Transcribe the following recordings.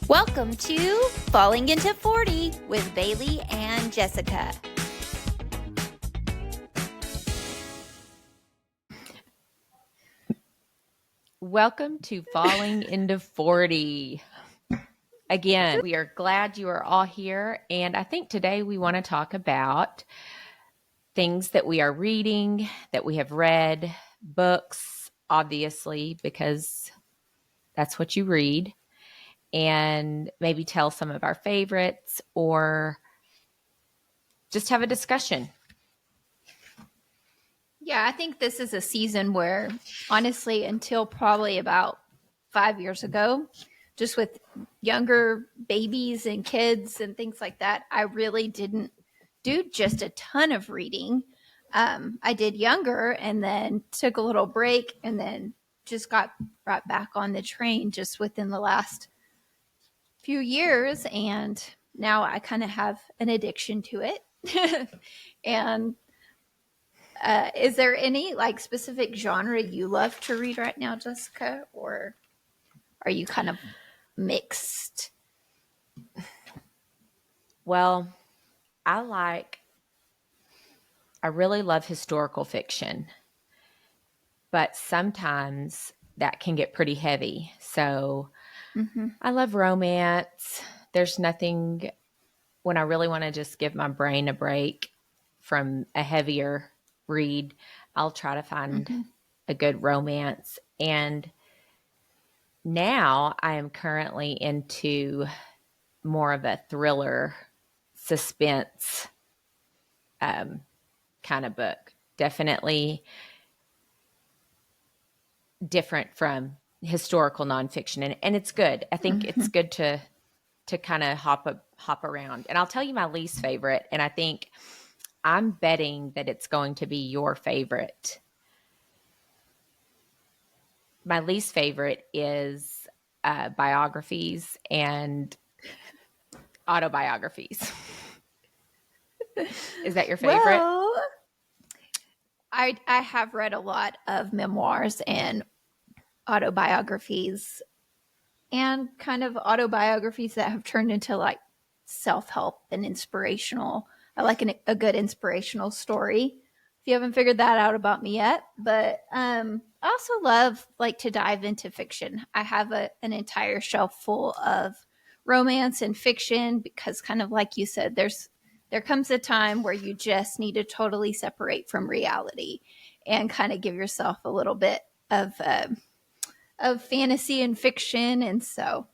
Welcome to Falling into 40 with Bailey and Jessica. Welcome to Falling into 40. Again, we are glad you are all here, and I think today we want to talk about things that we are reading, that we have read, books, obviously, because that's what you read, and maybe tell some of our favorites or just have a discussion. Yeah, I think this is a season where, honestly, until probably about 5 years ago, just with younger babies and kids and things like that, I really didn't do just a ton of reading. I did younger and then took a little break and then just got right back on the train just within the last few years. And now I kind of have an addiction to it. And is there any like specific genre you love to read right now, Jessica, or are you kind of mixed? Well, I really love historical fiction, but sometimes that can get pretty heavy. So I love romance. There's nothing when I really want to just give my brain a break from a heavier read, I'll try to find a good romance. And now I am currently into more of a thriller suspense kind of book. Definitely different from historical nonfiction. And it's good. I think it's good to kind of hop around. And I'll tell you my least favorite. And I think I'm betting that it's going to be your favorite. My least favorite is biographies and autobiographies. Is that your favorite? Well, I have read a lot of memoirs and autobiographies and kind of autobiographies that have turned into like self-help and inspirational. I like a good inspirational story. If you haven't figured that out about me yet, but I also love like to dive into fiction. I have an entire shelf full of romance and fiction because kind of like you said, there comes a time where you just need to totally separate from reality and kind of give yourself a little bit of fantasy and fiction. And so,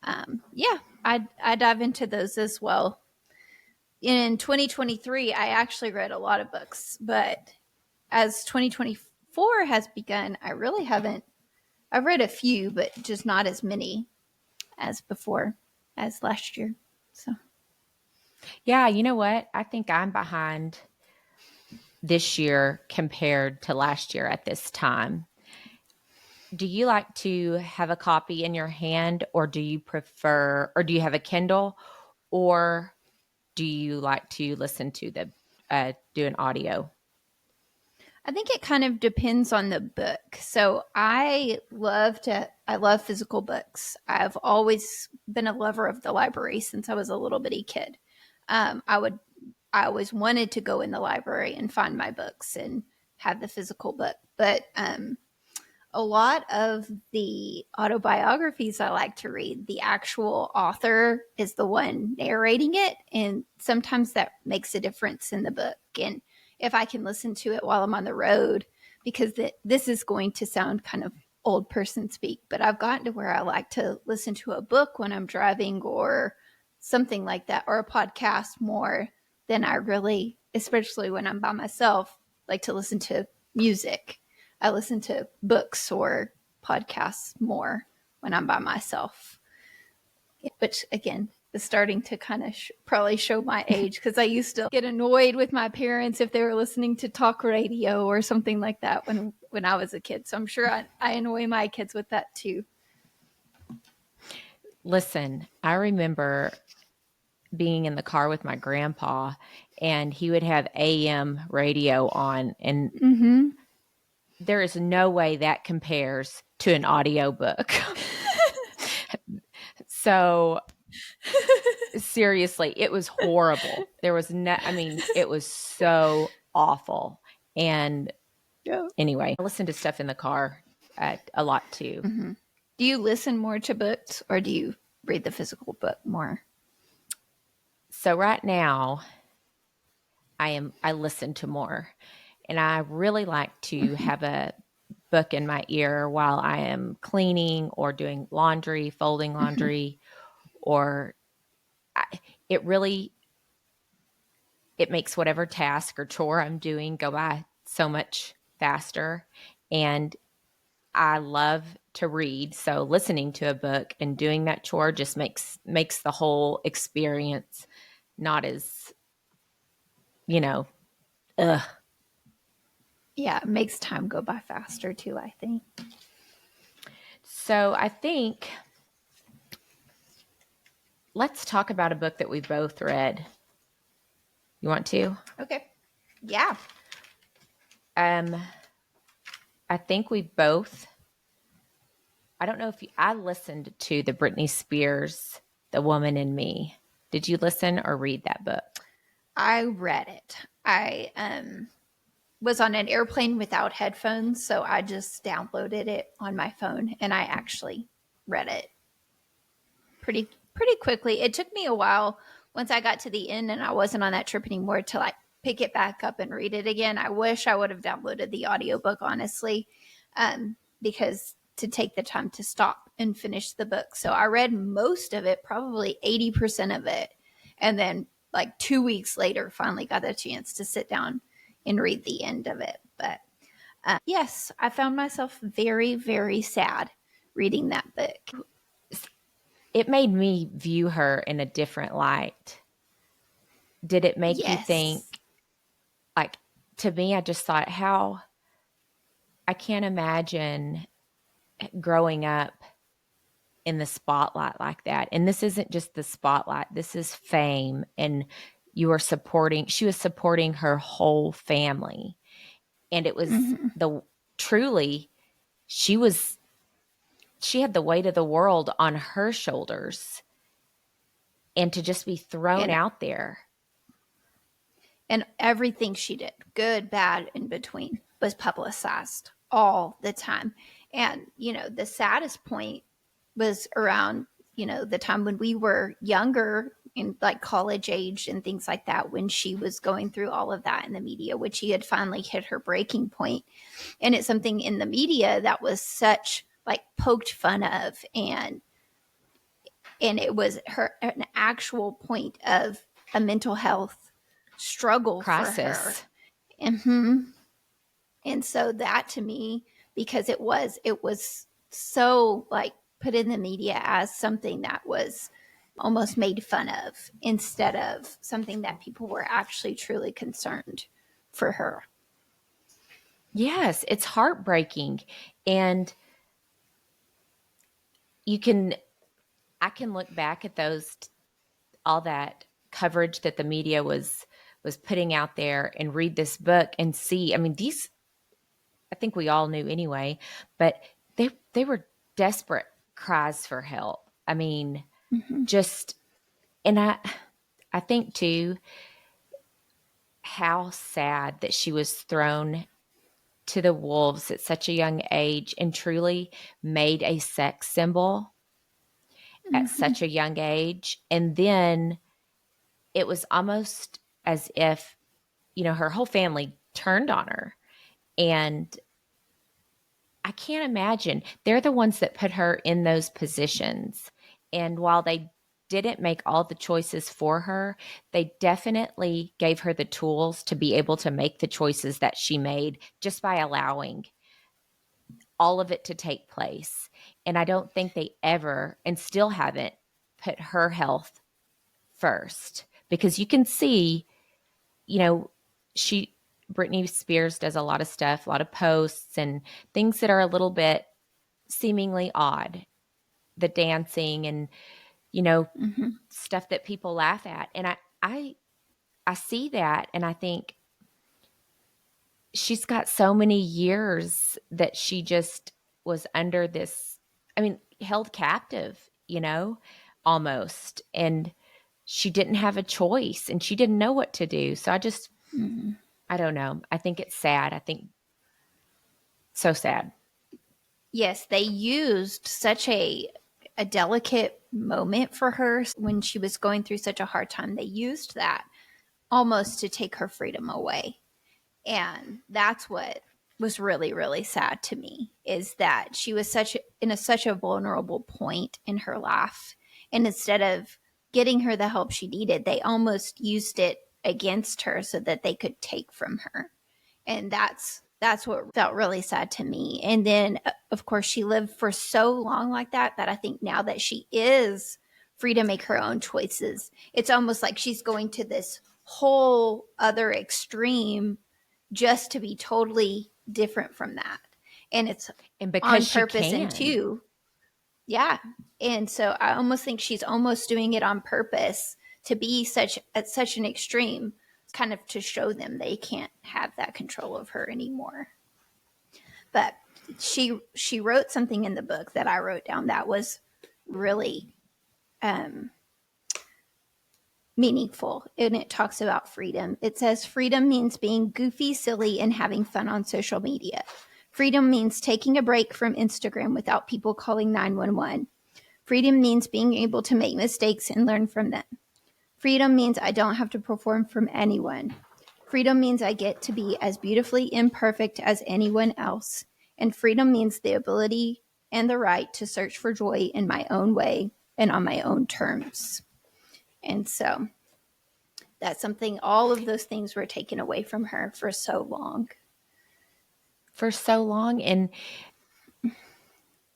I dive into those as well. In 2023, I actually read a lot of books, but as 2024 has begun, I really haven't. I've read a few, but just not as many as before, as last year. So, yeah, you know what? I think I'm behind this year compared to last year at this time. Do you like to have a copy in your hand, or do you prefer, or do you have a Kindle, or do you like to listen to do an audio? I think it kind of depends on the book. So I love physical books. I've always been a lover of the library since I was a little bitty kid. I always wanted to go in the library and find my books and have the physical book. But a lot of the autobiographies I like to read, the actual author is the one narrating it. And sometimes that makes a difference in the book. And if I can listen to it while I'm on the road, because this is going to sound kind of old person speak, but I've gotten to where I like to listen to a book when I'm driving or something like that, or a podcast more than I really, especially when I'm by myself, like to listen to music. I listen to books or podcasts more when I'm by myself, which again is starting to kind of probably show my age, because I used to get annoyed with my parents if they were listening to talk radio or something like that when I was a kid. So I'm sure I annoy my kids with that too. Listen, I remember being in the car with my grandpa, and he would have AM radio on, and there is no way that compares to an audio book. So seriously, it was horrible. There was no, I mean, it was so awful. And Yeah. anyway, I listen to stuff in the car a lot too. Mm-hmm. Do you listen more to books or do you read the physical book more? So right now, I listen to more, and I really like to Mm-hmm. have a book in my ear while I am cleaning or doing laundry, folding Mm-hmm. laundry, or I, it really it makes whatever task or chore I'm doing go by so much faster. And I love to read, so listening to a book and doing that chore just makes the whole experience not as, you know, ugh. Yeah, it makes time go by faster too, I think. So I think let's talk about a book that we both read. You want to? Okay. Yeah. Um, I think we both. I don't know if I listened to the Britney Spears, "The Woman in Me." Did you listen or read that book? I read it. I was on an airplane without headphones, so I just downloaded it on my phone and I actually read it pretty quickly. It took me a while once I got to the end and I wasn't on that trip anymore to like pick it back up and read it again. I wish I would have downloaded the audiobook, honestly, because to take the time to stop and finish the book. So I read most of it, probably 80% of it. And then like 2 weeks later, finally got a chance to sit down and read the end of it. But yes, I found myself very, very sad reading that book. It made me view her in a different light. Did it make you think, Yes. like, to me, I just thought, how I can't imagine growing up in the spotlight like that. And this isn't just the spotlight, this is fame. And she was supporting her whole family. And it was Mm-hmm. truly, she was, she had the weight of the world on her shoulders. And to just be thrown And out there. and everything she did, good, bad, in between, was publicized all the time. And the saddest point was around the time when we were younger, in like college age and things like that, when she was going through all of that in the media, which she had finally hit her breaking point. And it's something in the media that was such like poked fun of, and it was her an actual point of a mental health struggle for her. Crisis. Mm-hmm. And so that to me, because it was so like put in the media as something that was almost made fun of instead of something that people were actually truly concerned for her. Yes, it's heartbreaking. And you can, I can look back at all that coverage that the media was putting out there and read this book and see, I mean, these, I think we all knew anyway, but they were desperate cries for help. I mean, Mm-hmm. just, and I think too, how sad that she was thrown to the wolves at such a young age and truly made a sex symbol at Mm-hmm. such a young age. And then it was almost as if, her whole family turned on her. And I can't imagine. They're the ones that put her in those positions. And while they didn't make all the choices for her, they definitely gave her the tools to be able to make the choices that she made just by allowing all of it to take place. And I don't think they ever, and still haven't, put her health first, because you can see, you know, she, Britney Spears does a lot of stuff, a lot of posts and things that are a little bit seemingly odd, the dancing and, Mm-hmm. stuff that people laugh at. And I see that and I think she's got so many years that she just was under this, I mean, held captive, almost. And she didn't have a choice and she didn't know what to do. So I don't know. I think it's sad. I think so sad. Yes, they used such a delicate moment for her when she was going through such a hard time. They used that almost to take her freedom away. And that's what was really, really sad to me, is that she was such a vulnerable point in her life. And instead of getting her the help she needed, they almost used it against her so that they could take from her. And that's what felt really sad to me. And then of course she lived for so long like that, that I think now that she is free to make her own choices, it's almost like she's going to this whole other extreme just to be totally different from that. And it's And because on she purpose. can. And two, yeah. And so I almost think she's almost doing it on purpose to be at such an extreme, kind of to show them they can't have that control of her anymore. But she wrote something in the book that I wrote down that was really meaningful, and it talks about freedom. It says freedom means being goofy, silly, and having fun on social media. Freedom means taking a break from Instagram without people calling 911. Freedom means being able to make mistakes and learn from them. Freedom means I don't have to perform from anyone. Freedom means I get to be as beautifully imperfect as anyone else. And freedom means the ability and the right to search for joy in my own way and on my own terms. And so that's something, all of those things were taken away from her for so long. For so long. And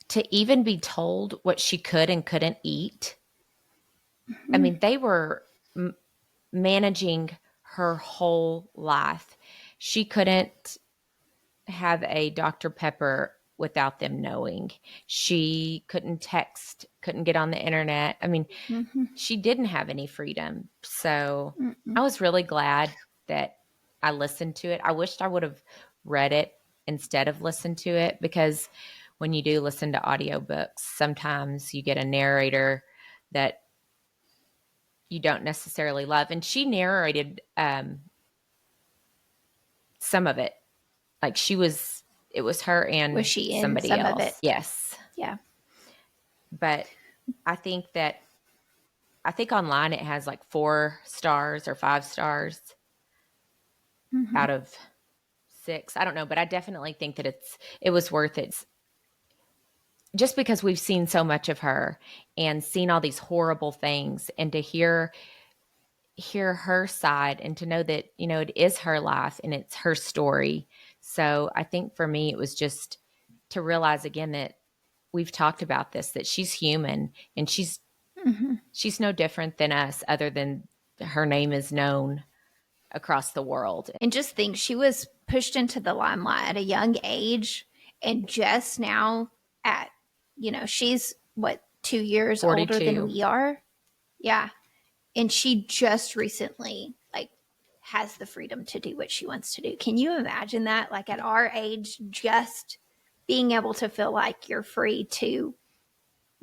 to even be told what she could and couldn't eat. Mm-hmm. I mean, they were managing her whole life. She couldn't have a Dr. Pepper without them knowing. She couldn't text, couldn't get on the internet. I mean, she didn't have any freedom. So I was really glad that I listened to it. I wished I would have read it instead of listened to it, because when you do listen to audiobooks, sometimes you get a narrator that you don't necessarily love. And she narrated some of it. Like it was her and was she in somebody some else. Of it? Yes. Yeah. But I think online it has like 4 stars or 5 stars out of 6. I don't know, but I definitely think that it was worth it, just because we've seen so much of her and seen all these horrible things, and to hear her side and to know that, it is her life and it's her story. So I think for me, it was just to realize again that we've talked about this, that she's human and she's no different than us, other than her name is known across the world. And just think, she was pushed into the limelight at a young age, and just now she's 2 years 42. older than we are. Yeah. And she just recently has the freedom to do what she wants to do. Can you imagine that? Like at our age, just being able to feel like you're free to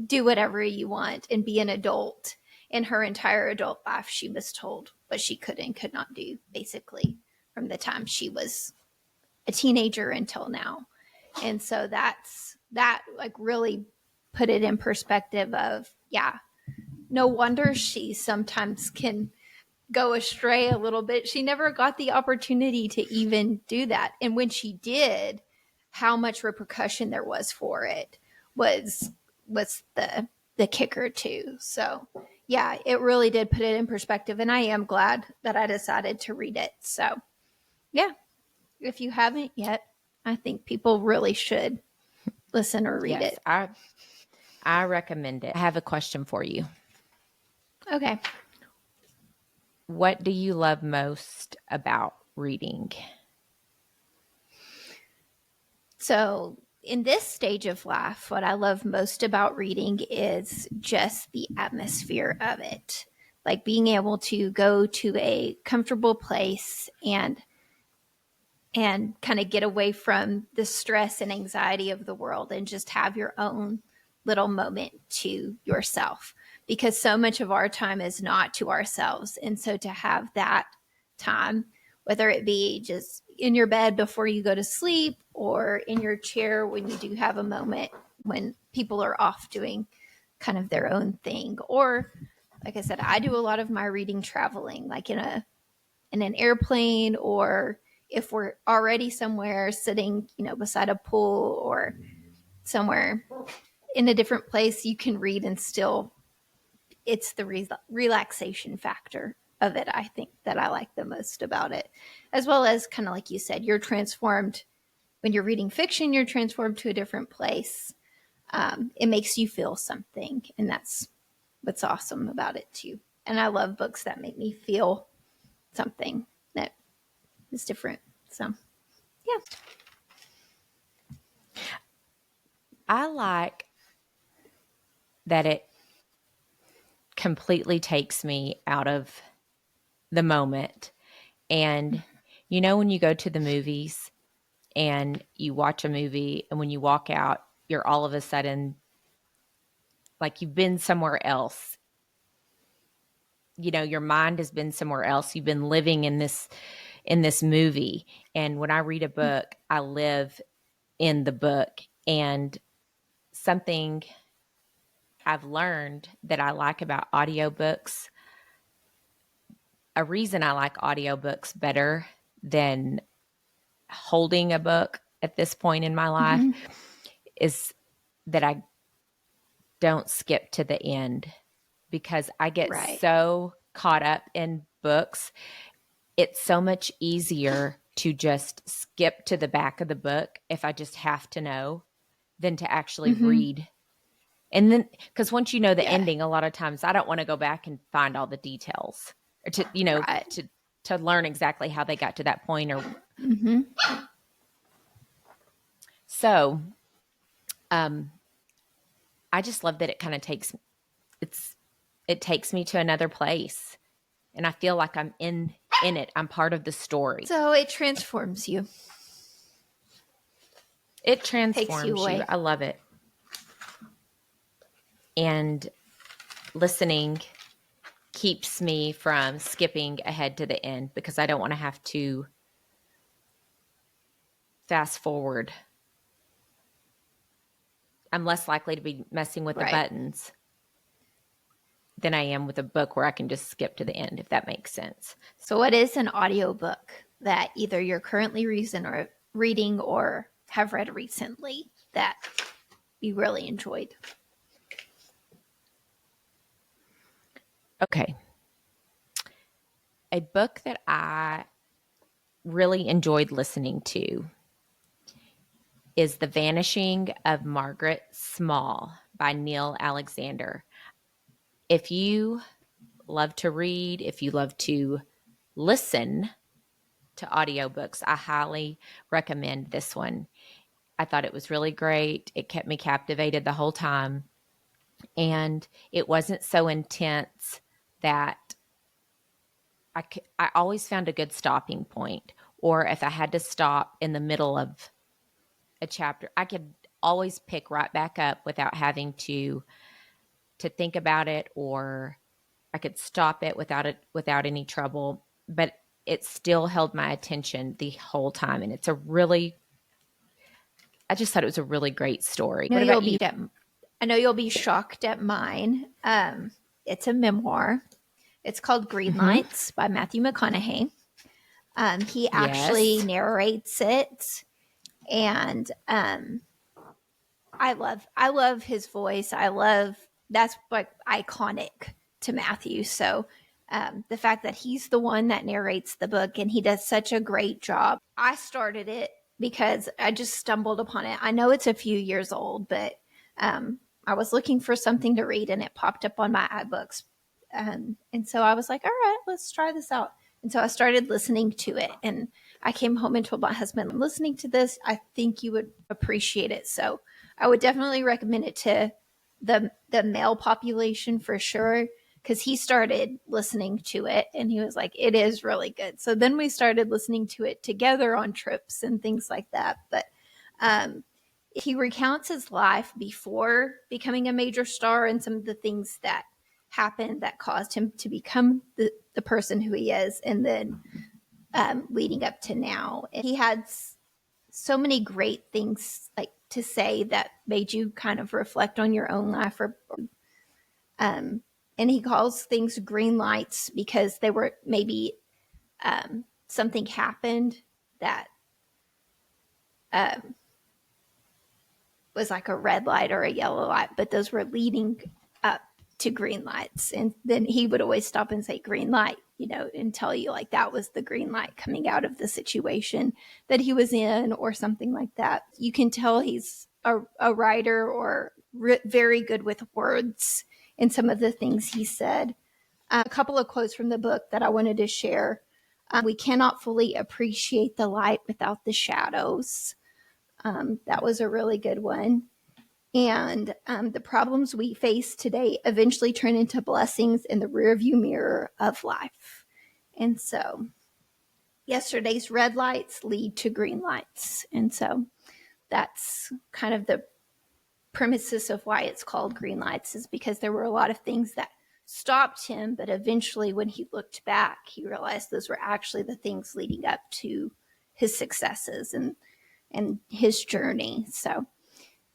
do whatever you want and be an adult. In her entire adult life, she was told what she could and could not do, basically, from the time she was a teenager until now. And so that really put it in perspective of, yeah, no wonder she sometimes can go astray a little bit. She never got the opportunity to even do that. And when she did, how much repercussion there was for it was the kicker too. So yeah, it really did put it in perspective. And I am glad that I decided to read it. So yeah, if you haven't yet, I think people really should listen or read it. I recommend it. I have a question for you. Okay. What do you love most about reading? So in this stage of life, what I love most about reading is just the atmosphere of it. Like being able to go to a comfortable place and kind of get away from the stress and anxiety of the world and just have your own little moment to yourself. because so much of our time is not to ourselves. And so to have that time, whether it be just in your bed before you go to sleep or in your chair when you do have a moment when people are off doing kind of their own thing, or like I said, I do a lot of my reading traveling, like in an airplane, or if we're already somewhere sitting, beside a pool or somewhere in a different place, you can read and still, it's the relaxation factor of it, I think, that I like the most about it. As well as kind of like you said, you're transformed when you're reading fiction, you're transformed to a different place. It makes you feel something, and that's what's awesome about it too. And I love books that make me feel something that is different. So, yeah. I like that it completely takes me out of the moment. And when you go to the movies and you watch a movie, and when you walk out, you're all of a sudden like you've been somewhere else. Your mind has been somewhere else. You've been living in this movie. And when I read a book, I live in the book. And something I've learned that I like about audiobooks, a reason I like audiobooks better than holding a book at this point in my life, is that I don't skip to the end, because I get so caught up in books. It's so much easier to just skip to the back of the book if I just have to know than to actually read. And then, because once you know the ending, a lot of times I don't want to go back and find all the details, or to learn exactly how they got to that point. Or so, I just love that it kind of takes me to another place, and I feel like I'm in it. I'm part of the story. So it transforms you. It transforms you. I love it. And listening keeps me from skipping ahead to the end, because I don't want to have to fast forward. I'm less likely to be messing with the buttons than I am with a book where I can just skip to the end, if that makes sense. So what is an audiobook that either you're currently reading or have read recently that you really enjoyed? Okay. A book that I really enjoyed listening to is The Vanishing of Margaret Small by Neil Alexander. If you love to read, if you love to listen to audiobooks, I highly recommend this one. I thought it was really great. It kept me captivated the whole time. And it wasn't so intense that I always found a good stopping point. Or if I had to stop in the middle of a chapter, I could always pick right back up without having to think about it, or I could stop it without any trouble. But it still held my attention the whole time. And I just thought it was a really great story. What about you? I know you'll be shocked at mine. It's a memoir. It's called Green Lights by Matthew McConaughey. He actually narrates it, and I love his voice. That's like iconic to Matthew. So the fact that he's the one that narrates the book, and he does such a great job. I started it because I just stumbled upon it. I know it's a few years old, but I was looking for something to read, and it popped up on my iBooks. And so I was like, all right, let's try this out. And so I started listening to it, and I came home and told my husband, I'm listening to this. I think you would appreciate it. So I would definitely recommend it to the male population for sure, because he started listening to it and he was like, it is really good. So then we started listening to it together on trips and things like that. But he recounts his life before becoming a major star and some of the things that happened that caused him to become the person who he is, and then leading up to now. And he had so many great things like to say that made you kind of reflect on your own life. Um, and he calls things green lights because they were maybe something happened that was like a red light or a yellow light, but those were leading up to green lights. And then he would always stop and say green light, and tell you like that was the green light coming out of the situation that he was in or something like that. You can tell he's a writer or very good with words in some of the things he said. A couple of quotes from the book that I wanted to share. We cannot fully appreciate the light without the shadows. That was a really good one. And the problems we face today eventually turn into blessings in the rearview mirror of life. And so yesterday's red lights lead to green lights. And so that's kind of the premises of why it's called green lights, is because there were a lot of things that stopped him, but eventually when he looked back, he realized those were actually the things leading up to his successes and his journey. So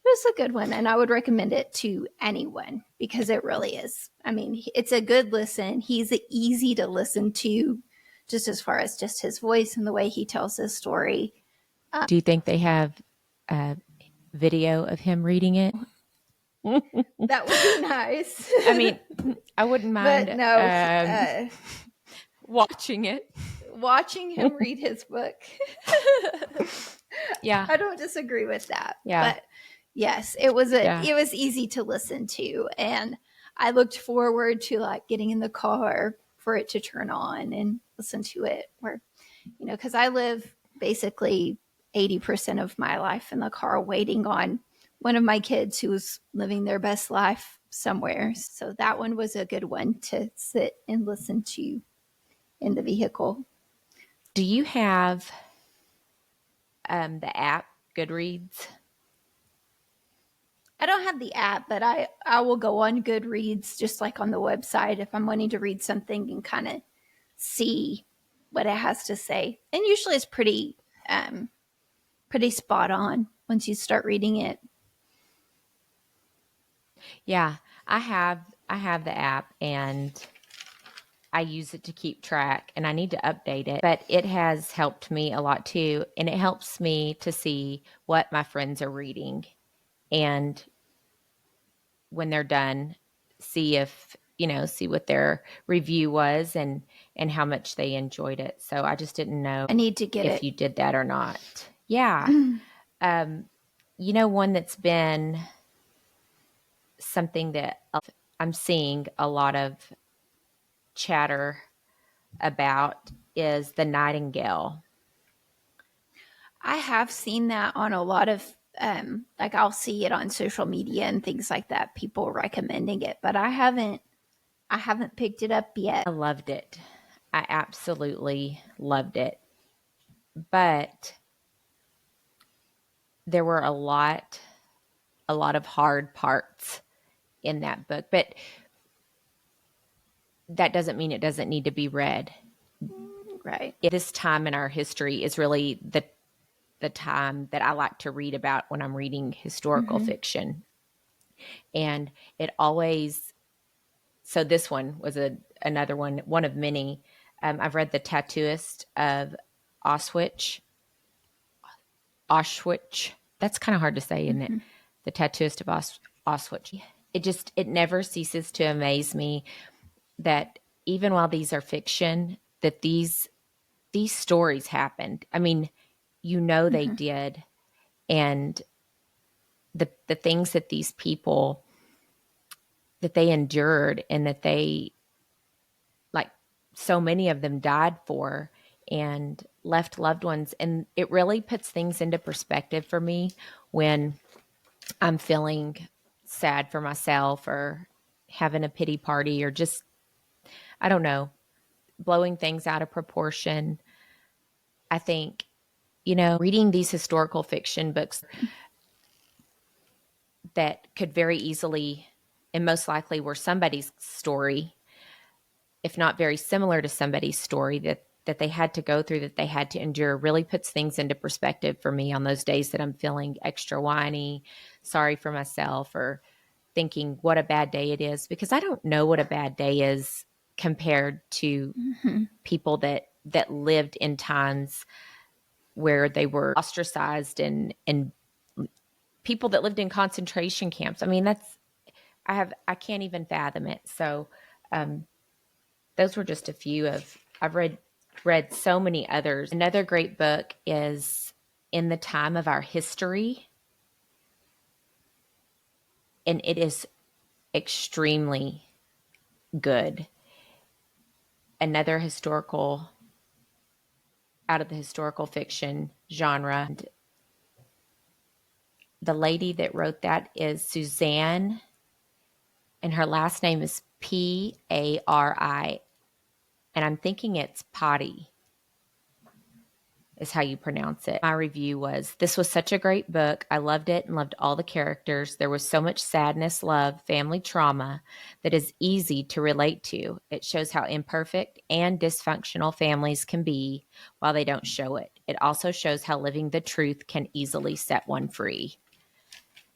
it was a good one, and I would recommend it to anyone because it really is. I mean, it's a good listen. He's easy to listen to, just as far as just his voice and the way he tells his story. Do you think they have a video of him reading it? That would be nice. I mean, I wouldn't mind but no, watching it. Watching him read his book. Yeah. I don't disagree with that. Yeah. But yes, it was easy to listen to. And I looked forward to like getting in the car for it to turn on and listen to it, where, because I live basically 80% of my life in the car waiting on one of my kids who's living their best life somewhere. So that one was a good one to sit and listen to in the vehicle. Do you have the app Goodreads? I don't have the app, but I will go on Goodreads, just like on the website, if I'm wanting to read something and kind of see what it has to say. And usually it's pretty spot on once you start reading it. Yeah, I have the app, and I use it to keep track, and I need to update it, but it has helped me a lot too. And it helps me to see what my friends are reading, and when they're done, see what their review was and how much they enjoyed it. So I just didn't know I need to get if it. you did that or not. Yeah. One that's been something that I'm seeing a lot of chatter about is The Nightingale. I have seen that on a lot of like I'll see it on social media and things like that, people recommending it, but I haven't picked it up yet. I loved it. I absolutely loved it. But there were a lot of hard parts in that book, but that doesn't mean it doesn't need to be read. Right. This time in our history is really the time that I like to read about when I'm reading historical fiction. And it always, so this one was another one of many. I've read The Tattooist of Auschwitz. That's kind of hard to say, isn't it? The Tattooist of Auschwitz. It never ceases to amaze me that even while these are fiction, that these stories happened. I mean, they did. And the things that these people, that they endured, and that they, like, so many of them died for and left loved ones. And it really puts things into perspective for me when I'm feeling sad for myself or having a pity party or just, I don't know, blowing things out of proportion. I think, reading these historical fiction books that could very easily and most likely were somebody's story, if not very similar to somebody's story that they had to go through, that they had to endure, really puts things into perspective for me on those days that I'm feeling extra whiny, sorry for myself, or thinking what a bad day it is, because I don't know what a bad day is compared to people that lived in times where they were ostracized and people that lived in concentration camps. I mean, I can't even fathom it. So those were just a few of, I've read so many others. Another great book is In the Time of Our History, and it is extremely good. Another historical, out of the historical fiction genre. And the lady that wrote that is Suzanne, and her last name is Pari, and I'm thinking it's Potty is how you pronounce it. My review was, this was such a great book. I loved it and loved all the characters. There was so much sadness, love, family trauma that is easy to relate to. It shows how imperfect and dysfunctional families can be while they don't show it. It also shows how living the truth can easily set one free.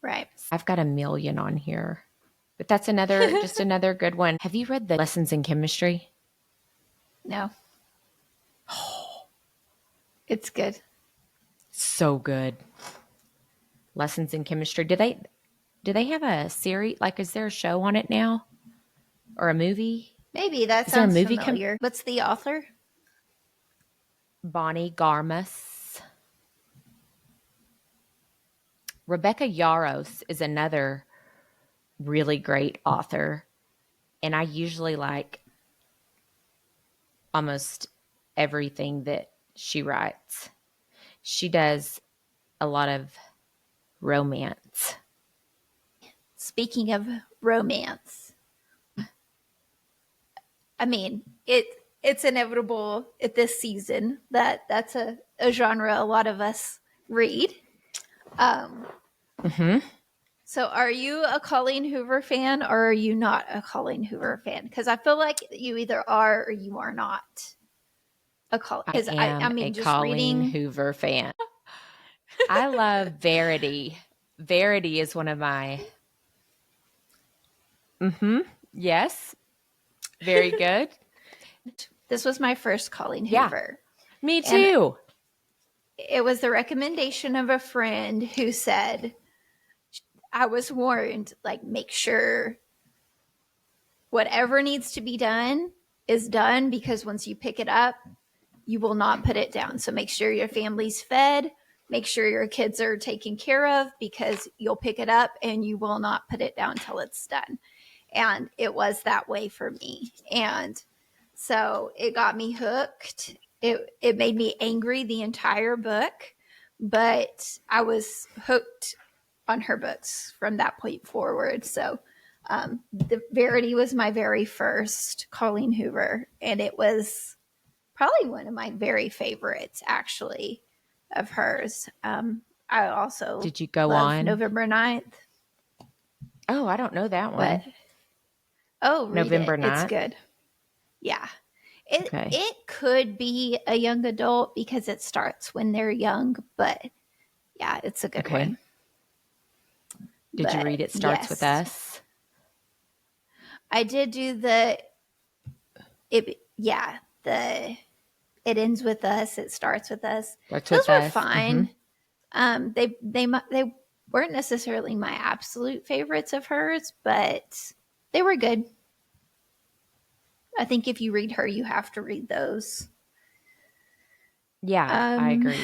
Right. I've got a million on here, but that's just another good one. Have you read the Lessons in Chemistry? No. It's good. So good. Lessons in Chemistry. Do they have a series? Like, is there a show on it now? Or a movie? Maybe that Is there a sounds movie familiar. What's the author? Bonnie Garmus. Rebecca Yarros is another really great author. And I usually like almost everything that she writes. She does a lot of romance. Speaking of romance, I mean, it's inevitable at this season that that's a genre a lot of us read. So are you a Colleen Hoover fan, or are you not a Colleen Hoover fan? Because I feel like you either are or you are not a Colleen. I am a Colleen Hoover fan. I love Verity. Verity is one of my... Yes. Very good. This was my first Colleen Hoover. Yeah, me too. And it was the recommendation of a friend who said, I was warned, like, make sure whatever needs to be done is done, because once you pick it up, you will not put it down. So make sure your family's fed, make sure your kids are taken care of, because you'll pick it up and you will not put it down till it's done. And it was that way for me. And so it got me hooked. It made me angry the entire book, but I was hooked on her books from that point forward. So the Verity was my very first Colleen Hoover, and it was probably one of my very favorites, actually, of hers. I also did you go on November 9th. Oh, I don't know that one. But, November 9th. It's good. Yeah. It could be a young adult because it starts when they're young, but yeah, it's a good one. Did you read It Starts With Us? I did do It Ends With Us, It Starts With Us. Those were fine. They weren't necessarily my absolute favorites of hers, but they were good. I think if you read her, you have to read those. Yeah, I agree.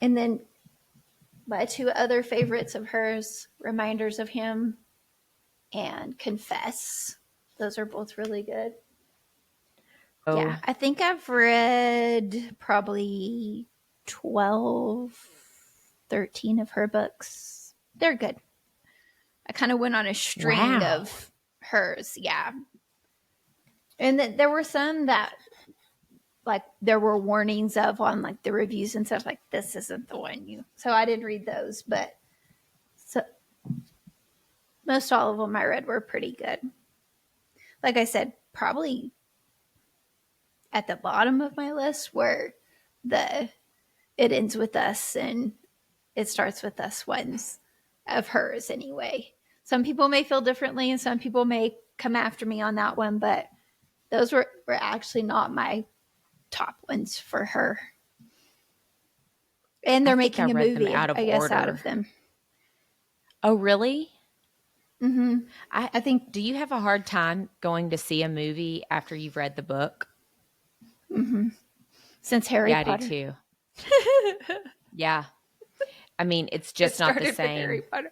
And then my two other favorites of hers, Reminders of Him and Confess. Those are both really good. Oh. Yeah, I think I've read probably 12, 13 of her books. They're good. I kind of went on a string of hers. Yeah. And then there were some that, like, there were warnings of on, like, the reviews and stuff, like, this isn't the one you. So I didn't read those, but most all of them I read were pretty good. Like I said, probably at the bottom of my list were the It Ends With Us and It Starts With Us ones of hers anyway. Some people may feel differently and some people may come after me on that one, but those were actually not my top ones for her. And they're making a movie, I guess, out of them. Oh, really? Mm-hmm. I think. Do you have a hard time going to see a movie after you've read the book? Mm-hmm. Since Harry Potter. I do too. Yeah. I mean, it's just not the same. Harry Potter.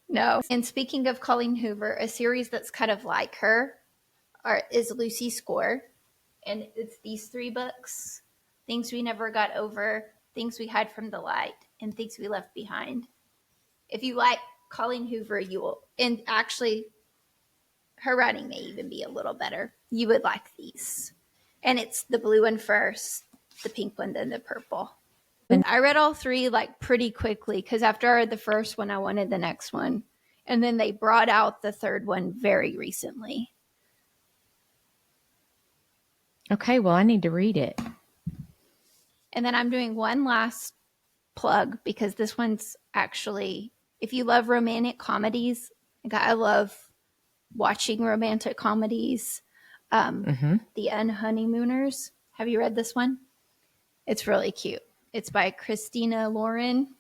No. And speaking of Colleen Hoover, a series that's kind of like her is Lucy Score. And it's these 3 books: Things We Never Got Over, Things We Hide from the Light, and Things We Left Behind. If you like Colleen Hoover, you will, and actually her writing may even be a little better, you would like these. And it's the blue one first, the pink one, then the purple. And I read all 3 like pretty quickly because after I read the first one, I wanted the next one. And then they brought out the 3rd one very recently. Okay, well, I need to read it. And then I'm doing one last plug because this one's actually, if you love romantic comedies, like I love watching romantic comedies. The Unhoneymooners. Have you read this one? It's really cute. It's by Christina Lauren.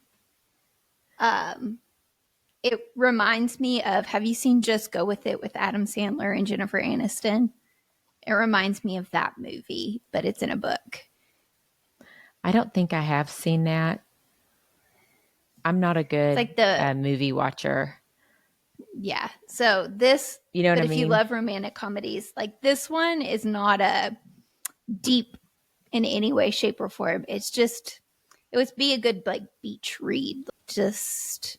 It reminds me of, have you seen Just Go With It with Adam Sandler and Jennifer Aniston? It reminds me of that movie, but it's in a book. I don't think I have seen that. I'm not a good movie watcher. Yeah. So this, you know what I mean? If you love romantic comedies, like this one is not a deep in any way, shape, or form. It's just, it would be a good like beach read. Just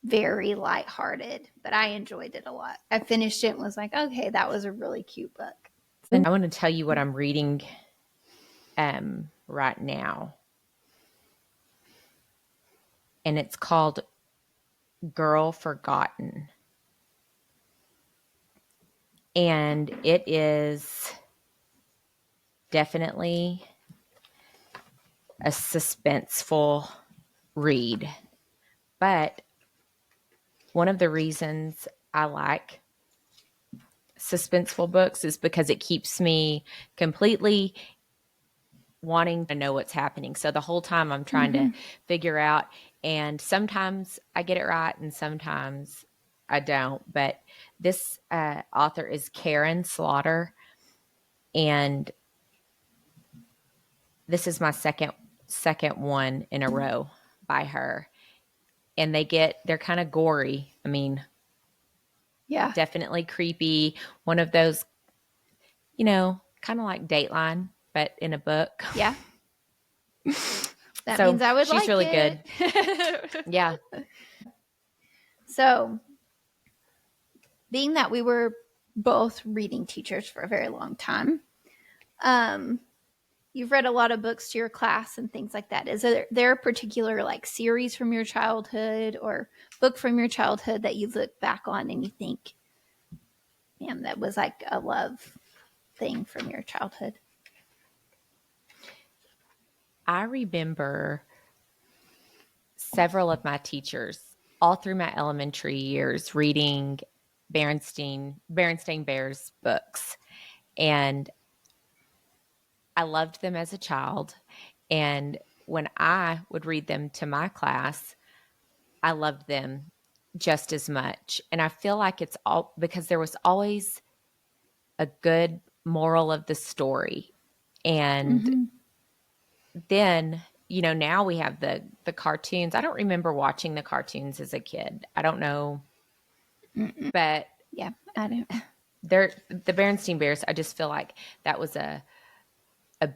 very lighthearted, but I enjoyed it a lot. I finished it and was like, okay, that was a really cute book. And I want to tell you what I'm reading right now. And it's called Girl Forgotten. And it is definitely a suspenseful read. But one of the reasons I like suspenseful books is because it keeps me completely wanting to know what's happening. So the whole time I'm trying to figure out, and sometimes I get it right and sometimes I don't. But this author is Karen Slaughter, and this is my second one in a row by her. And they're kind of gory. I mean, yeah, definitely creepy. One of those, kind of like Dateline, but in a book. Yeah. That means I would like it. She's really good. Yeah. So, being that we were both reading teachers for a very long time, you've read a lot of books to your class and things like that. Is there a particular like series from your childhood or book from your childhood that you look back on and you think, man, that was like a love thing from your childhood? I remember several of my teachers all through my elementary years reading Berenstain Bears books. And I loved them as a child. And when I would read them to my class, I loved them just as much. And I feel like it's all because there was always a good moral of the story. And then, now we have the cartoons. I don't remember watching the cartoons as a kid. I don't know. But yeah, I don't. The Berenstain Bears, I just feel like that was a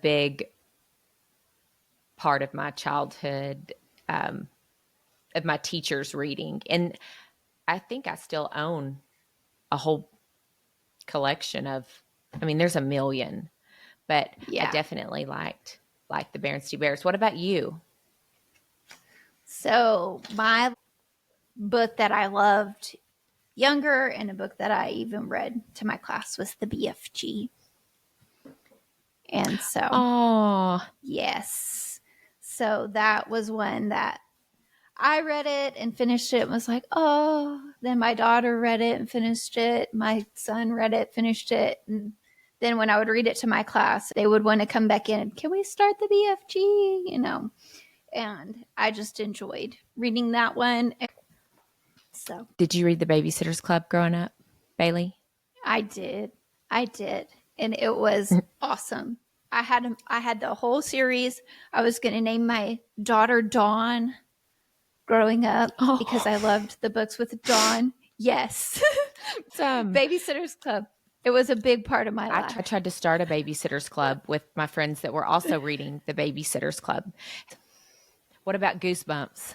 big part of my childhood, of my teachers reading. And I think I still own a whole collection of, there's a million, but I definitely liked the Berenstain Bears. What about you? So my book that I loved, younger, and a book that I even read to my class was the BFG. And so, oh, yes. So that was one that I read it and finished it and was like, oh. Then my daughter read it and finished it. My son read it, finished it. And then when I would read it to my class, they would want to come back in. Can we start the BFG? You know, and I just enjoyed reading that one. So did you read The Babysitter's Club growing up, Bailey? I did. I did. And it was awesome. I had the whole series. I was going to name my daughter Dawn growing up because I loved the books with Dawn. Yes. Babysitter's Club. It was a big part of my life. I tried to start a Babysitter's Club with my friends that were also reading The Babysitter's Club. What about Goosebumps?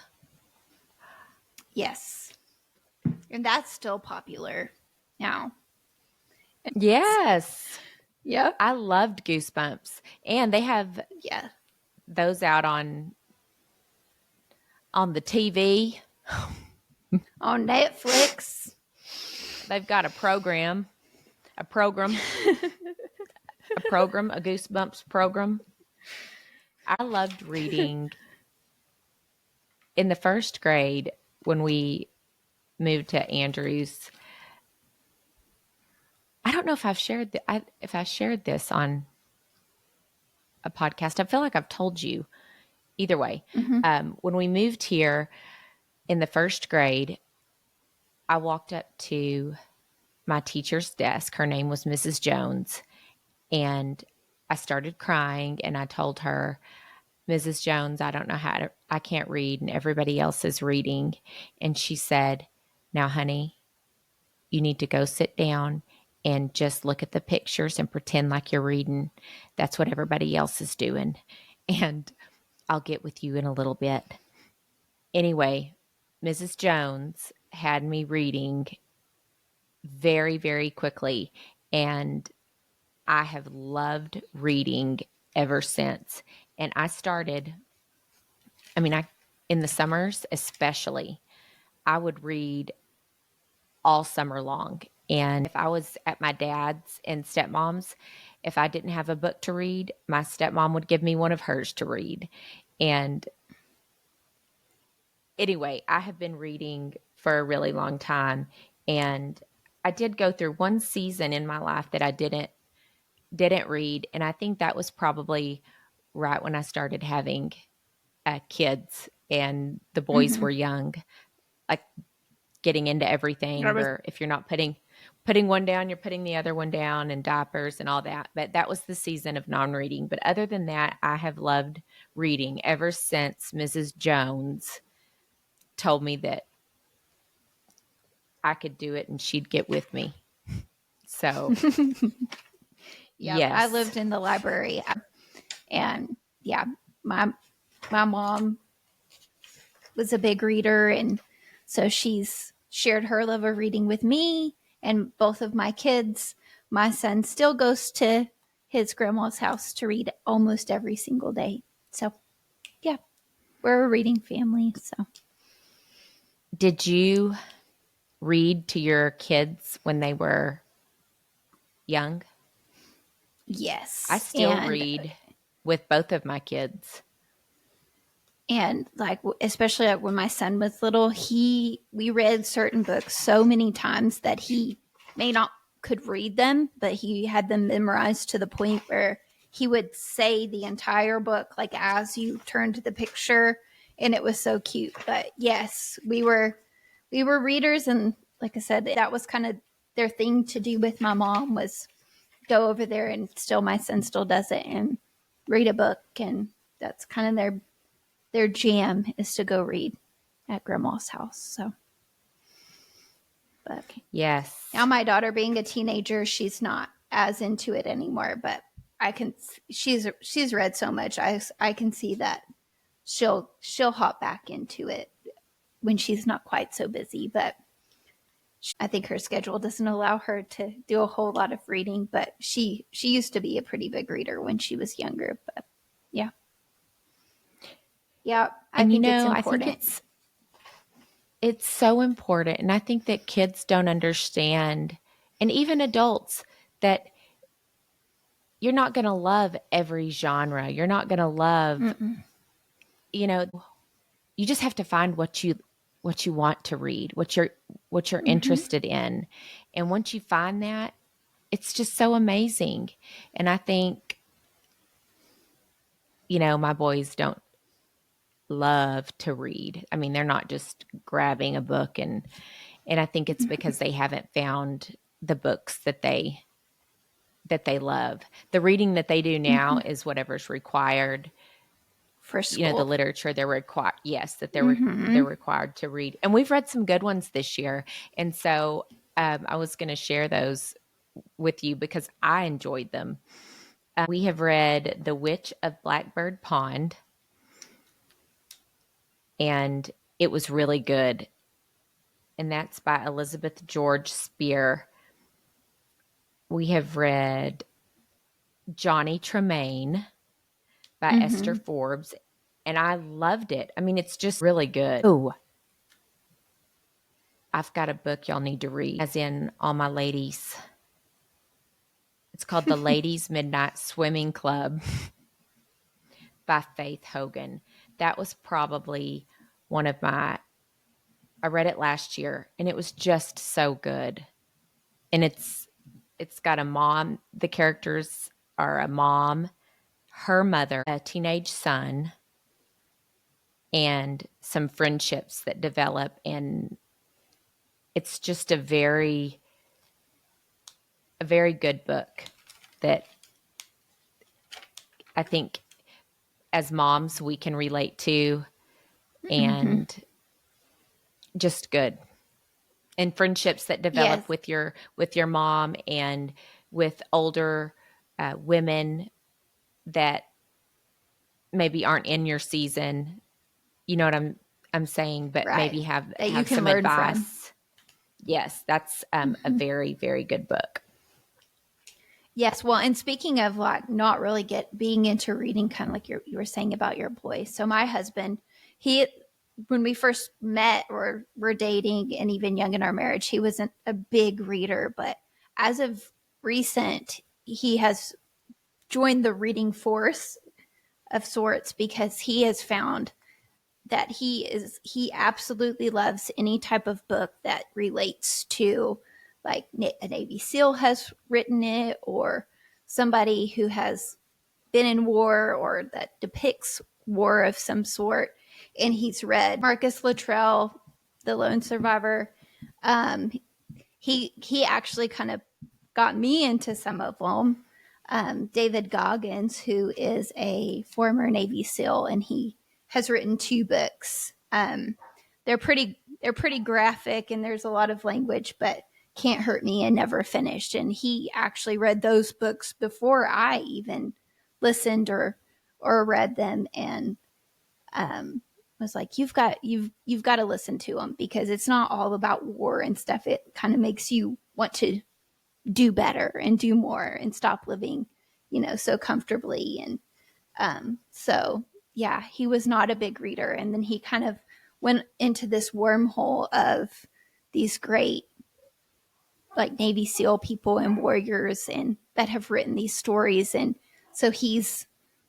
Yes. And that's still popular now. Yes. Yep. I loved Goosebumps. And they have those out on the TV. On Netflix. They've got a Goosebumps program. I loved reading in the first grade when we moved to Andrews. I don't know if I've shared if I shared this on a podcast. I feel like I've told you. Either way, when we moved here in the first grade, I walked up to my teacher's desk. Her name was Mrs. Jones. And I started crying and I told her, Mrs. Jones, I can't read and everybody else is reading. And she said, now, honey, you need to go sit down and just look at the pictures and pretend like you're reading. That's what everybody else is doing. And I'll get with you in a little bit. Anyway, Mrs. Jones had me reading very, very quickly. And I have loved reading ever since. And I started, in the summers especially, I would read all summer long. And if I was at my dad's and stepmom's, if I didn't have a book to read, my stepmom would give me one of hers to read. And anyway, I have been reading for a really long time. And I did go through one season in my life that I didn't read. And I think that was probably right when I started having kids and the boys were young, like getting into everything. Or if you're not putting one down, you're putting the other one down, and diapers and all that. But that was the season of non-reading. But other than that, I have loved reading ever since Mrs. Jones told me that I could do it and she'd get with me. So yes. I lived in the library, and my mom was a big reader, and so she's shared her love of reading with me and both of my kids. My son still goes to his grandma's house to read almost every single day. So we're a reading family. So did you read to your kids when they were young? Yes. I still read with both of my kids. And especially when my son was little, we read certain books so many times that he may not could read them, but he had them memorized to the point where he would say the entire book, like as you turned the picture, and it was so cute. But yes, we were readers, and like I said, that was kind of their thing to do with my mom, was go over there, and my son still does it and read a book, and that's kind of their jam, is to go read at grandma's house. So, but yes, now my daughter being a teenager, she's not as into it anymore, but she's read so much. I can see that she'll hop back into it when she's not quite so busy, but I think her schedule doesn't allow her to do a whole lot of reading, but she used to be a pretty big reader when she was younger. But I think it's important. It's so important. And I think that kids don't understand, and even adults, that you're not going to love every genre. You're not going to love, Mm-mm. you know, you just have to find what you want to read, what you're Mm-hmm. interested in. And once you find that, it's just so amazing. And I think, my boys don't love to read. I mean, they're not just grabbing a book, and I think it's because they haven't found the books that they love. The reading that they do now Mm-hmm. is whatever's required, For the school. literature they're required, yes, that they're Mm-hmm. required to read. And we've read some good ones this year. And so I was going to share those with you because I enjoyed them. We have read The Witch of Blackbird Pond, and it was really good. And that's by Elizabeth George Spear. We have read Johnny Tremaine by Esther Mm-hmm. Forbes, and I loved it. I mean, it's just really good. Oh, I've got a book y'all need to read, as in all my ladies. It's called The Ladies Midnight Swimming Club by Faith Hogan. That was probably one of I read it last year, and it was just so good. And it's got a mom. The characters are a mom, her mother, a teenage son, and some friendships that develop. And it's just a very good book that I think as moms we can relate to, Mm-hmm. and just good. And friendships that develop Yes. with your mom and with older women that maybe aren't in your season. You know what I'm saying, but Right. maybe have That you have can some learn from. advice. Yes, that's a Mm-hmm. very, very good book. Yes, well, and speaking of like not really being into reading, kind of like you were saying about your boy. So my husband, he when we first met or were dating, and even young in our marriage, he wasn't a big reader, but as of recent, he has joined the reading force of sorts because he has found that he absolutely loves any type of book that relates to like a Navy SEAL has written it, or somebody who has been in war or that depicts war of some sort. And he's read Marcus Luttrell, The Lone Survivor. Um, he actually kind of got me into some of them. David Goggins, who is a former Navy SEAL, and he has written two books. They're pretty graphic, and there's a lot of language, but Can't Hurt Me and Never Finished. And he actually read those books before I even listened or read them, and was like, you've got to listen to them because it's not all about war and stuff. It kind of makes you want to do better and do more and stop living, so comfortably. And so yeah, he was not a big reader, and then he kind of went into this wormhole of these great like Navy SEAL people and warriors and that have written these stories. And so he's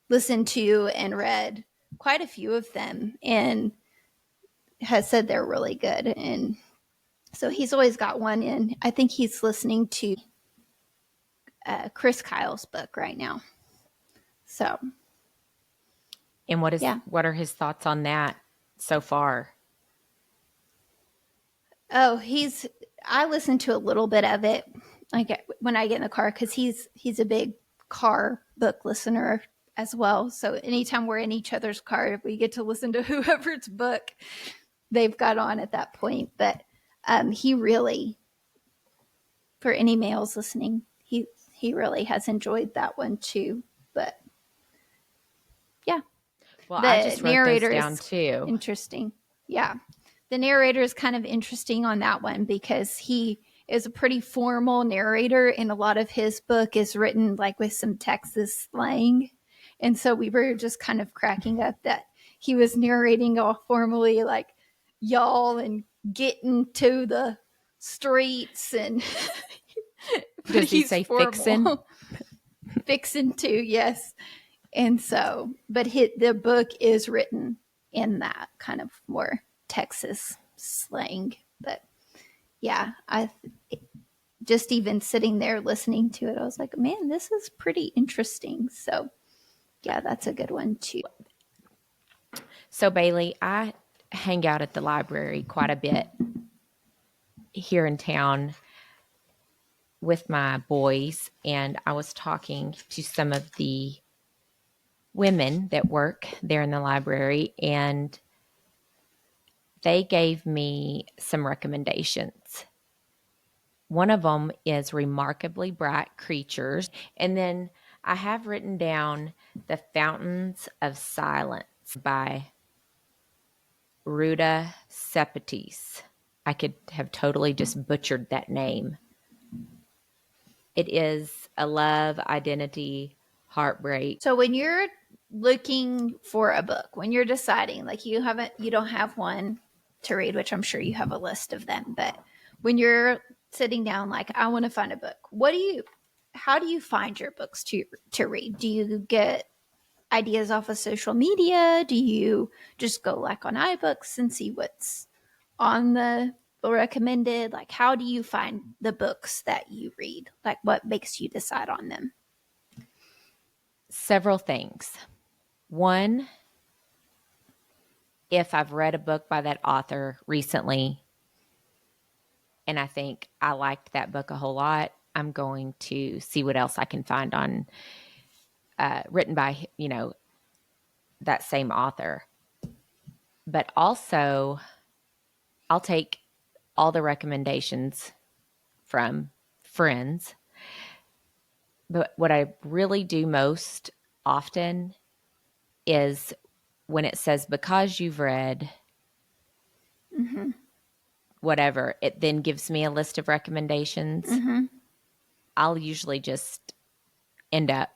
listened to and read quite a few of them and has said they're really good. And so he's always got one in. I think he's listening to Chris Kyle's book right now. So And yeah. what are his thoughts on that so far? Oh, I listen to a little bit of it like when I get in the car because he's a big car book listener as well. So anytime we're in each other's car, we get to listen to whoever's book they've got on at that point. But he really, for any males listening, he really has enjoyed that one too. But yeah, Well, I the just wrote those narrator down is too. interesting. Yeah, the narrator is kind of interesting on that one because he is a pretty formal narrator, and a lot of his book is written like with some Texas slang. And so we were just kind of cracking up that he was narrating all formally like y'all and getting to the streets and Does he say fixin'? Fixin' to, yes. And so, but the book is written in that kind of more Texas slang. But yeah, I just even sitting there listening to it, I was like, man, this is pretty interesting. So yeah, that's a good one too. So Bailey, I hang out at the library quite a bit here in town with my boys, and I was talking to some of the women that work there in the library, and they gave me some recommendations. One of them is Remarkably Bright Creatures, and then I have written down The Fountains of Silence by Ruta Sepetys. I could have totally just butchered that name. It is a love, identity, heartbreak. So when you're looking for a book, when you're deciding, like you don't have one to read, which I'm sure you have a list of them, but when you're sitting down, like I want to find a book, how do you find your books to read? Do you get ideas off of social media? Do you just go like on iBooks and see what's on the recommended? Like, how do you find the books that you read? Like, what makes you decide on them? Several things. One, if I've read a book by that author recently and I think I liked that book a whole lot, I'm going to see what else I can find on written by, that same author. But also, I'll take all the recommendations from friends. But what I really do most often is when it says, because you've read whatever, it then gives me a list of recommendations. I'll usually just end up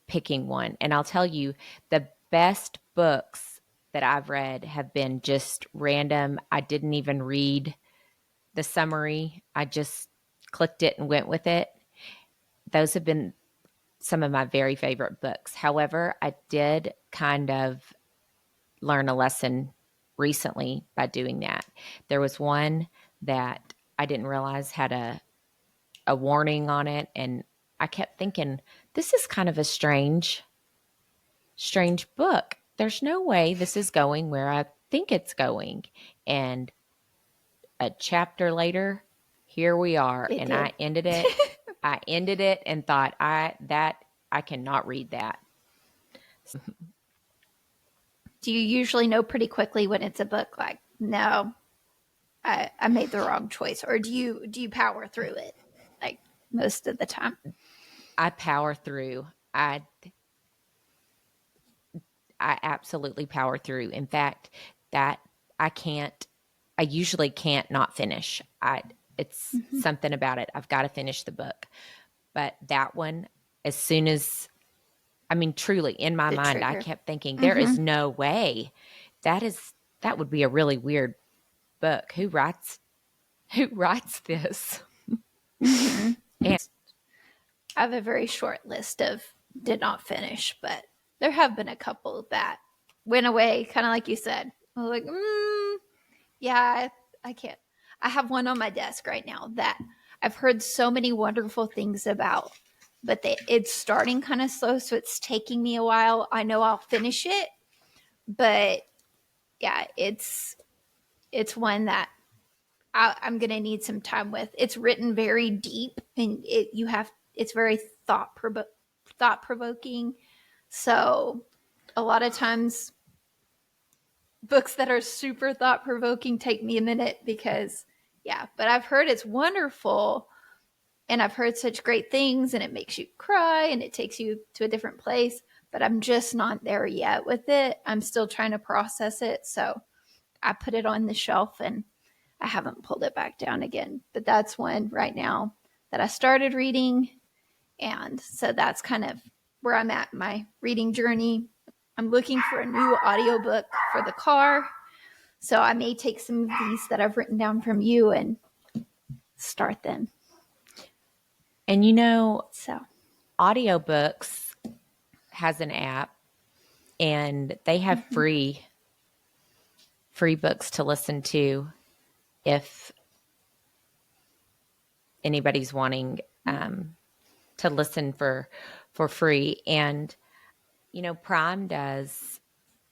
picking one. And I'll tell you, the best books that I've read have been just random. I didn't even read the summary. I just clicked it and went with it. Those have been some of my very favorite books. However, I did kind of learn a lesson recently by doing that. There was one that I didn't realize had a warning on it, and I kept thinking, this is kind of a strange book. There's no way this is going where I think it's going. And a chapter later, here we are. And I ended it. I ended it and thought, I cannot read that. Do you usually know pretty quickly when it's a book like, no, I made the wrong choice? Or do you power through it like most of the time? I power through. I absolutely power through. In fact, that I usually can't not finish. It's something about it. I've got to finish the book. But that one, as soon as, truly in my mind, I kept thinking, there is no way. That would be a really weird book. Who writes this? And I have a very short list of did not finish, but there have been a couple that went away, kind of like you said. I was like, yeah, I can't. I have one on my desk right now that I've heard so many wonderful things about, but it's starting kind of slow, so it's taking me a while. I know I'll finish it, but yeah, it's one that I'm going to need some time with. It's written very deep, and it's very thought provoking. So a lot of times books that are super thought provoking take me a minute because, but I've heard it's wonderful and I've heard such great things and it makes you cry and it takes you to a different place, but I'm just not there yet with it. I'm still trying to process it. So I put it on the shelf and I haven't pulled it back down again, but that's one right now that I started reading. And so that's kind of where I'm at in my reading journey. I'm looking for a new audiobook for the car. So I may take some of these that I've written down from you and start them. And So audiobooks has an app, and they have free books to listen to if anybody's wanting to listen for free. And Prime does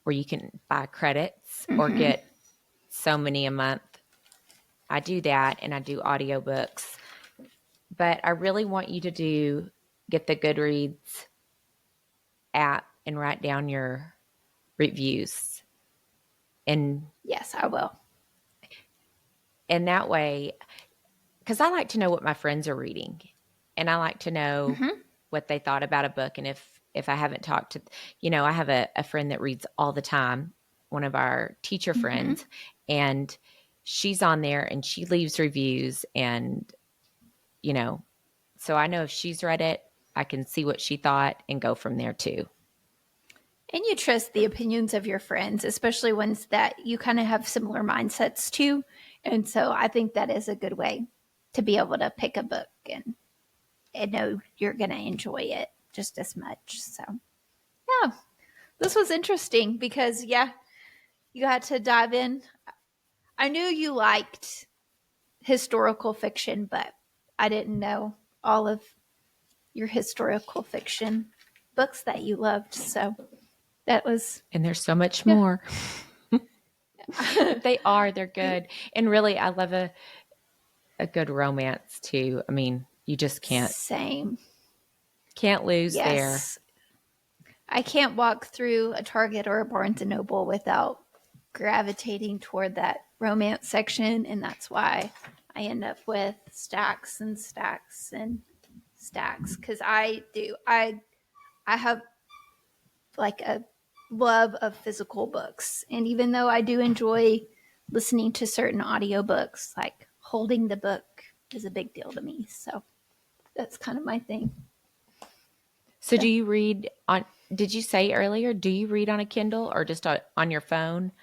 where you can buy credits or get so many a month. I do that, and I do audiobooks. But I really want you to get the Goodreads app and write down your reviews. And yes, I will. And that way, because I like to know what my friends are reading, and I like to know what they thought about a book. And if I haven't talked to, I have a friend that reads all the time, one of our teacher friends, and she's on there and she leaves reviews. And, so I know if she's read it, I can see what she thought and go from there too. And you trust the opinions of your friends, especially ones that you kind of have similar mindsets to. And so I think that is a good way to be able to pick a book and know you're going to enjoy it just as much. So, yeah, this was interesting because, you had to dive in. I knew you liked historical fiction, but I didn't know all of your historical fiction books that you loved. So that was. And there's so much more. They're good. And really, I love a good romance too. I mean, you just can't lose there. I can't walk through a Target or a Barnes and Noble without gravitating toward that romance section, and that's why I end up with stacks and stacks and stacks, because I have like a love of physical books. And even though I do enjoy listening to certain audiobooks, like holding the book is a big deal to me. So that's kind of my thing. So do you read on, did you say earlier, do you read on a Kindle or just on your phone?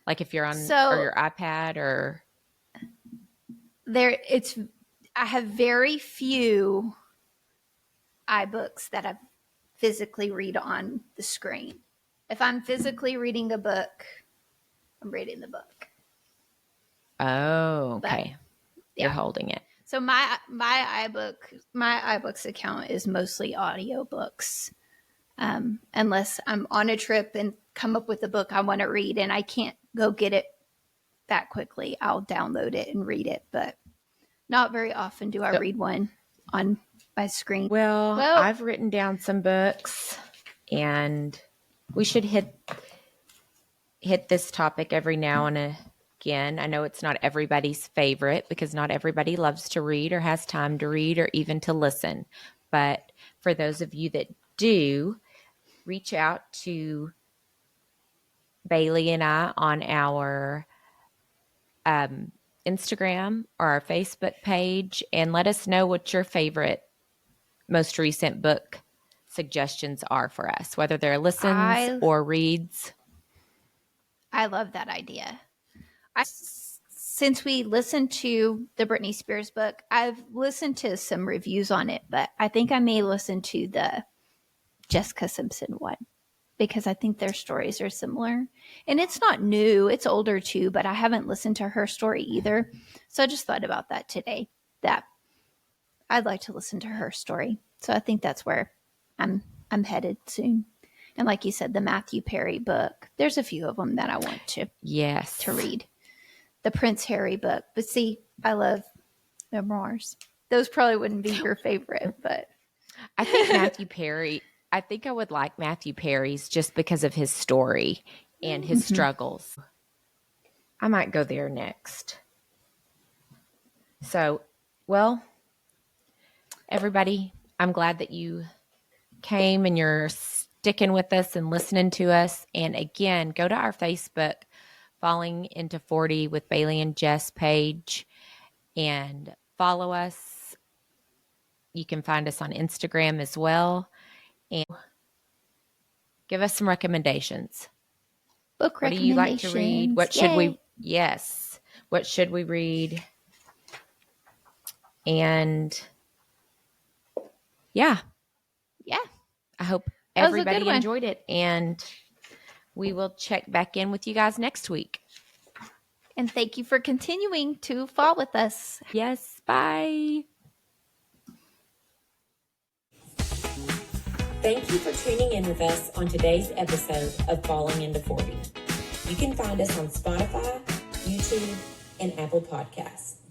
Like if you're on or your iPad or? I have very few iBooks that I physically read on the screen. If I'm physically reading a book, I'm reading the book. Oh, okay. You're holding it. So my iBooks account is mostly audiobooks. Unless I'm on a trip and come up with a book I want to read and I can't go get it that quickly, I'll download it and read it. But not very often do I read one on my screen. Well, I've written down some books, and we should hit this topic every now and again. I know it's not everybody's favorite because not everybody loves to read or has time to read or even to listen. But for those of you that do, reach out to Bailey and I on our Instagram or our Facebook page and let us know what your favorite most recent book suggestions are for us, whether they're listens or reads. I love that idea. Since we listened to the Britney Spears book, I've listened to some reviews on it, but I think I may listen to the Jessica Simpson one because I think their stories are similar. And it's not new, it's older too, but I haven't listened to her story either. So I just thought about that today, that I'd like to listen to her story. So I think that's where I'm headed soon. And like you said, the Matthew Perry book, there's a few of them that I want to read. The Prince Harry book. But see, I love memoirs. Those probably wouldn't be your favorite, but I think Matthew Perry, I think I would like Matthew Perry's just because of his story and his struggles. I might go there next. So, well, everybody, I'm glad that you came and you're sticking with us and listening to us. And again, go to our Facebook, Falling into 40 with Bailey and Jess page, and follow us. You can find us on Instagram as well. And give us some recommendations. Book recommendations. What do you like to read? What should we Yes. What should we read? And yeah, I hope everybody enjoyed it, and we will check back in with you guys next week. And thank you for continuing to fall with us. Yes, bye. Thank you for tuning in with us on today's episode of Falling into 40. You can find us on Spotify, YouTube, and Apple Podcasts.